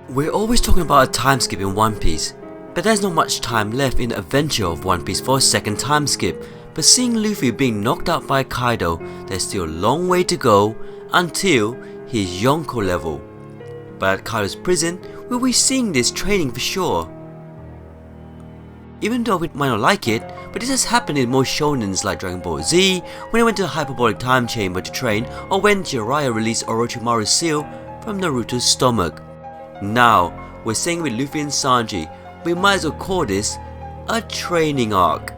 We're always talking about a time skip in One Piece, but there's not much time left in the adventure of One Piece for a second time skip. But seeing Luffy being knocked out by Kaido, there's still a long way to go until he's Yonko level. But at Kaido's prison, we'll be seeing this training for sure. Even though we might not like it, but this has happened in most shonens like Dragon Ball Z, when he went to the hyperbolic time chamber to train, or when Jiraiya released Orochimaru's seal from Naruto's stomach. Now, we're saying with Luffy and Sanji, we might as well call this a training arc.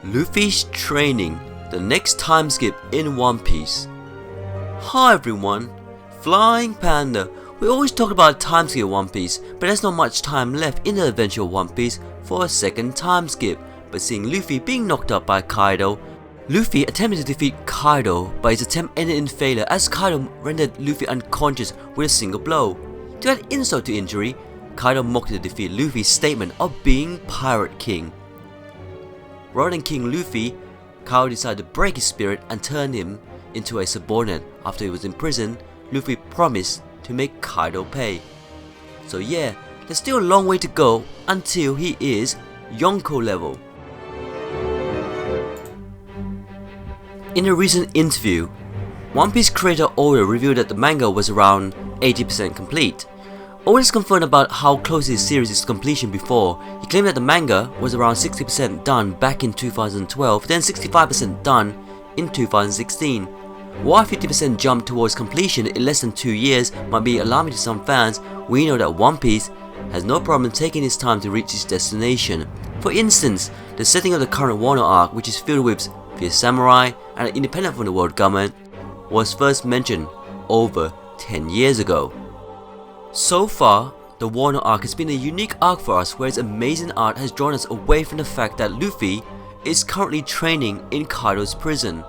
Luffy's Training, the next time skip in One Piece. Hi everyone, Flying Panda. We always talk about time skip in One Piece, but there's not much time left in the adventure of One Piece for a second time skip. But seeing Luffy being knocked out by Kaido, Luffy attempted to defeat Kaido, but his attempt ended in failure as Kaido rendered Luffy unconscious with a single blow. To add insult to injury, Kaido mocked to defeat Luffy's statement of being Pirate King. Rather than King Luffy, Kaido decided to break his spirit and turn him into a subordinate. After he was in prison, Luffy promised to make Kaido pay. So yeah, there's still a long way to go until he is Yonko level. In a recent interview, One Piece creator Oda revealed that the manga was around 80% complete. Oda is confirmed about how close his series is to completion before. He claimed that the manga was around 60% done back in 2012, then 65% done in 2016. While 50% jump towards completion in less than 2 years might be alarming to some fans, we know that One Piece has no problem taking its time to reach its destination. For instance, the setting of the current Wano arc, which is filled with fierce samurai and independent from the world government, was first mentioned over 10 years ago. So far, the Wano arc has been a unique arc for us where its amazing art has drawn us away from the fact that Luffy is currently training in Kaido's prison.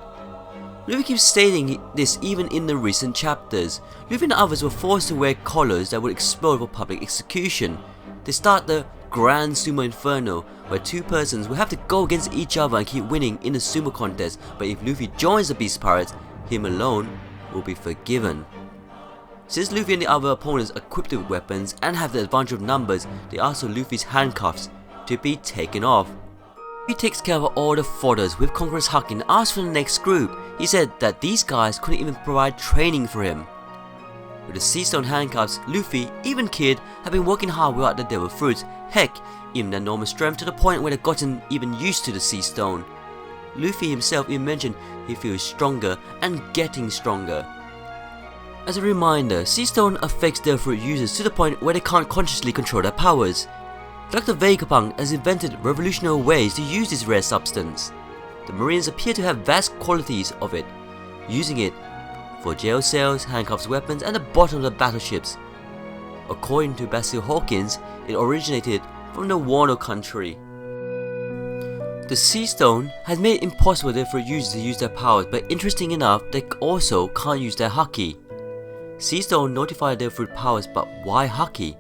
Luffy keeps stating this even in the recent chapters. Luffy and others were forced to wear collars that would explode for public execution. They start the Grand Sumo Inferno, where two persons will have to go against each other and keep winning in a sumo contest, but if Luffy joins the Beast Pirates, him alone will be forgiven. Since Luffy and the other opponents are equipped with weapons and have the advantage of numbers, they ask for Luffy's handcuffs to be taken off. He takes care of all the fodders with Conqueror's Haki and asks for the next group. He said that these guys couldn't even provide training for him. With the Sea Stone handcuffs, Luffy, even Kid, have been working hard without the Devil Fruits. Heck, even their normal strength to the point where they've gotten even used to the Sea Stone. Luffy himself even mentioned he feels stronger and getting stronger. As a reminder, Sea Stone affects Devil Fruit users to the point where they can't consciously control their powers. Dr. Vegapunk has invented revolutionary ways to use this rare substance. The Marines appear to have vast quantities of it, using it for jail cells, handcuffs, weapons, and the bottom of the battleships. According to Basil Hawkins, it originated from the Wano country. The Sea Stone has made it impossible for users to use their powers, but interesting enough, they also can't use their Haki. Sea Stone notified their fruit powers, but why Haki?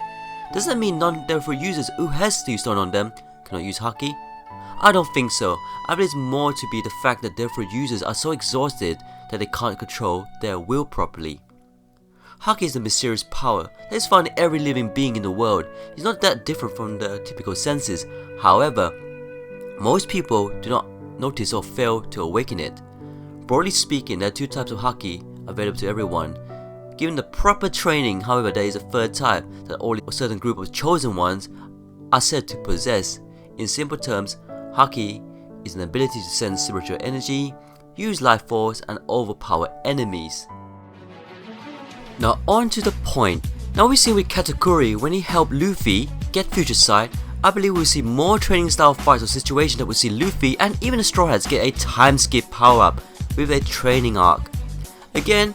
Does that mean non-Devil Fruit users who has Sea Stone on them cannot use Haki? I don't think so. I believe it's more to be the fact that Devil Fruit users are so exhausted that they can't control their will properly. Haki is a mysterious power that is found in every living being in the world. It's not that different from the typical senses. However, most people do not notice or fail to awaken it. Broadly speaking, there are two types of Haki available to everyone. Given the proper training, however, there is a third type that only a certain group of chosen ones are said to possess. In simple terms, Haki is an ability to sense spiritual energy, use life force, and overpower enemies. Now on to the point. Now we see with Katakuri when he helped Luffy get Future Sight. I believe we'll see more training style fights or situations that will see Luffy and even the Straw Hats get a time skip power up with a training arc. Again,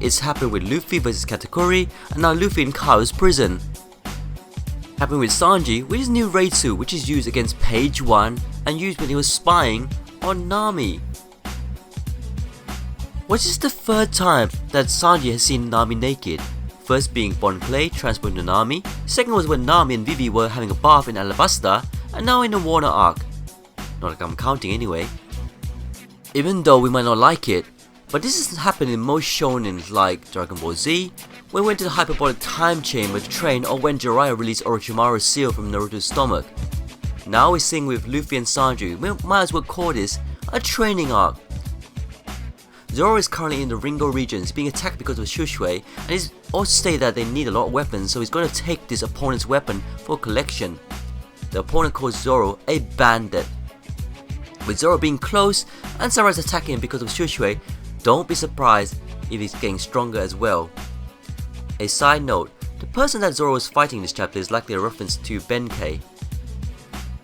it's happened with Luffy vs Katakuri, and now Luffy in Kaido's prison. Happened with Sanji with his new raid suit, which is used against Page 1 and used when he was spying on Nami. Was this the third time that Sanji has seen Nami naked? First being Bon Clay transformed to Nami, second was when Nami and Vivi were having a bath in Alabasta, and now in the Warner arc. Not like I'm counting anyway. Even though we might not like it, but this has happened in most shonens like Dragon Ball Z, when we went to the hyperbolic time chamber to train, or when Jiraiya released Orochimaru's seal from Naruto's stomach. Now we're seeing with Luffy and Sanji, we might as well call this a training arc. Zorro is currently in the Ringo regions being attacked because of Shushue, and he's also stated that they need a lot of weapons, so he's going to take this opponent's weapon for collection. The opponent calls Zorro a bandit. With Zorro being close and Sarai's attacking him because of Shushue, don't be surprised if he's getting stronger as well. A side note, the person that Zorro is fighting in this chapter is likely a reference to Benkei,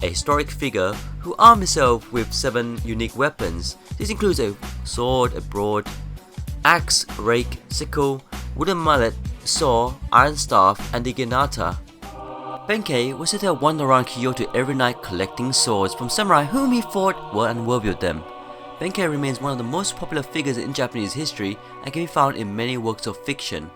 a historic figure who armed himself with 7 unique weapons. This includes a sword, a broad, axe, rake, sickle, wooden mallet, saw, iron staff, and the ginata. Benkei was said to have wandered around Kyoto every night collecting swords from samurai whom he thought were unworthy of them. Benkei remains one of the most popular figures in Japanese history and can be found in many works of fiction.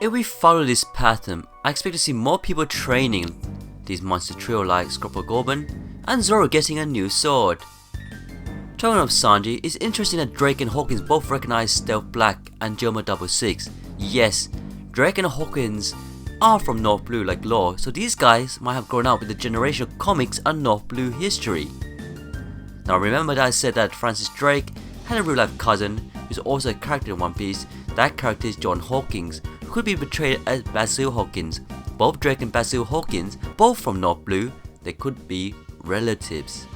If we follow this pattern, I expect to see more people training these monster trio like Scrapple Gorban and Zorro getting a new sword. Talking of Sanji, it's interesting that Drake and Hawkins both recognize Stealth Black and Germa 66. Yes, Drake and Hawkins are from North Blue like Law, so these guys might have grown up with the generation of comics and North Blue history. Now remember that I said that Francis Drake had a real life cousin who's also a character in One Piece. That character is John Hawkins, who could be portrayed as Basil Hawkins. Both Drake and Basil Hawkins, both from North Blue, they could be relatives.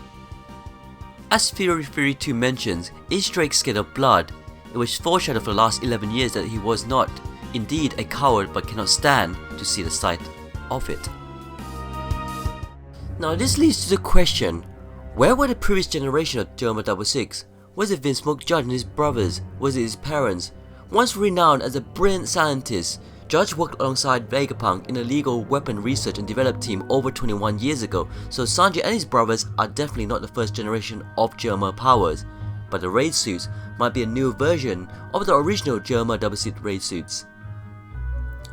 As Furi 2 mentions, is Drake scared of blood? It was foreshadowed for the last 11 years that he was not indeed a coward but cannot stand to see the sight of it. Now this leads to the question, where were the previous generation of Germa 66? Was it Vince McJudge and his brothers? Was it his parents? Once renowned as a brilliant scientist, Judge worked alongside Vegapunk in a legal weapon research and development team over 21 years ago, so Sanji and his brothers are definitely not the first generation of Germa powers, but the raid suits might be a new version of the original Germa 66 raid suits.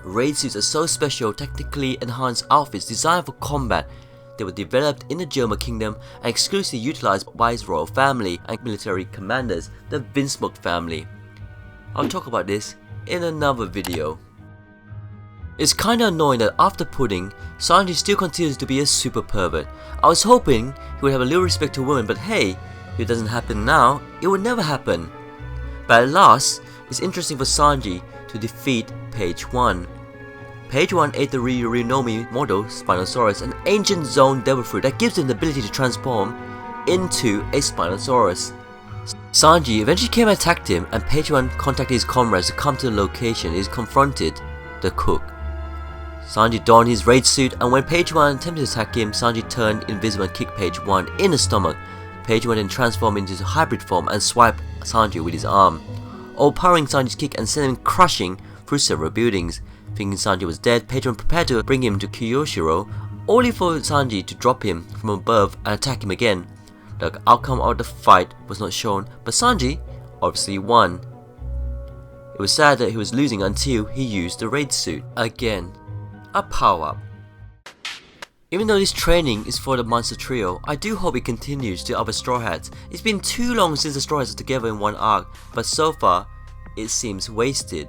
Raid suits are so special, technically enhanced outfits designed for combat. They were developed in the Germa Kingdom and exclusively utilized by his royal family and military commanders, the Vinsmoke family. I'll talk about this in another video. It's kinda annoying that after Pudding, Sanji still continues to be a super pervert. I was hoping he would have a little respect to women, but hey, if it doesn't happen now, it would never happen. But at last, it's interesting for Sanji to defeat Page 1. Page 1 ate the Ryunomi model Spinosaurus, an ancient zone devil fruit that gives him the ability to transform into a Spinosaurus. Sanji eventually came and attacked him, and Page 1 contacted his comrades to come to the location. He confronted the cook. Sanji donned his raid suit, and when Page 1 attempted to attack him, Sanji turned invisible and kicked Page 1 in the stomach. Page 1 then transformed into his hybrid form and swiped Sanji with his arm, overpowering Sanji's kick and sending him crashing through several buildings. Thinking Sanji was dead, Page 1 prepared to bring him to Kyoshiro, only for Sanji to drop him from above and attack him again. The outcome of the fight was not shown, but Sanji obviously won. It was sad that he was losing until he used the raid suit again. A power-up. Even though this training is for the monster trio, I do hope it continues to other Straw Hats. It's been too long since the Straw Hats are together in one arc, but so far, it seems wasted.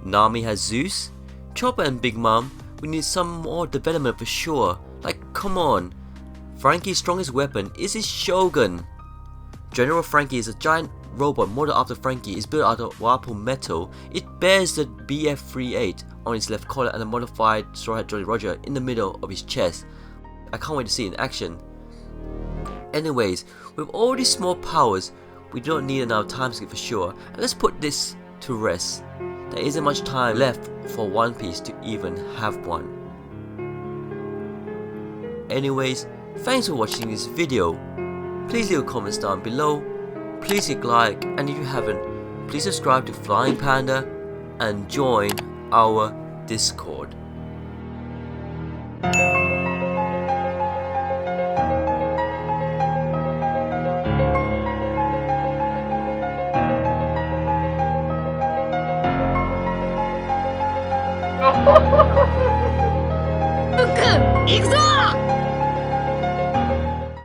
Nami has Zeus, Chopper and Big Mom, we need some more development for sure. Like, come on. Frankie's strongest weapon is his Shogun. General Frankie is a giant robot modeled after Frankie. Is built out of Wapo metal. It bears the BF-38 on its left collar and a modified Straw Hat Jolly Roger in the middle of his chest. I can't wait to see it in action. Anyways, with all these small powers, we don't need another time skip for sure. And let's put this to rest. There isn't much time left for One Piece to even have one. Anyways, thanks for watching this video. Please leave comments down below. Please hit like, and if you haven't, please subscribe to Flying Panda and join our Discord. ふっくん、行くぞ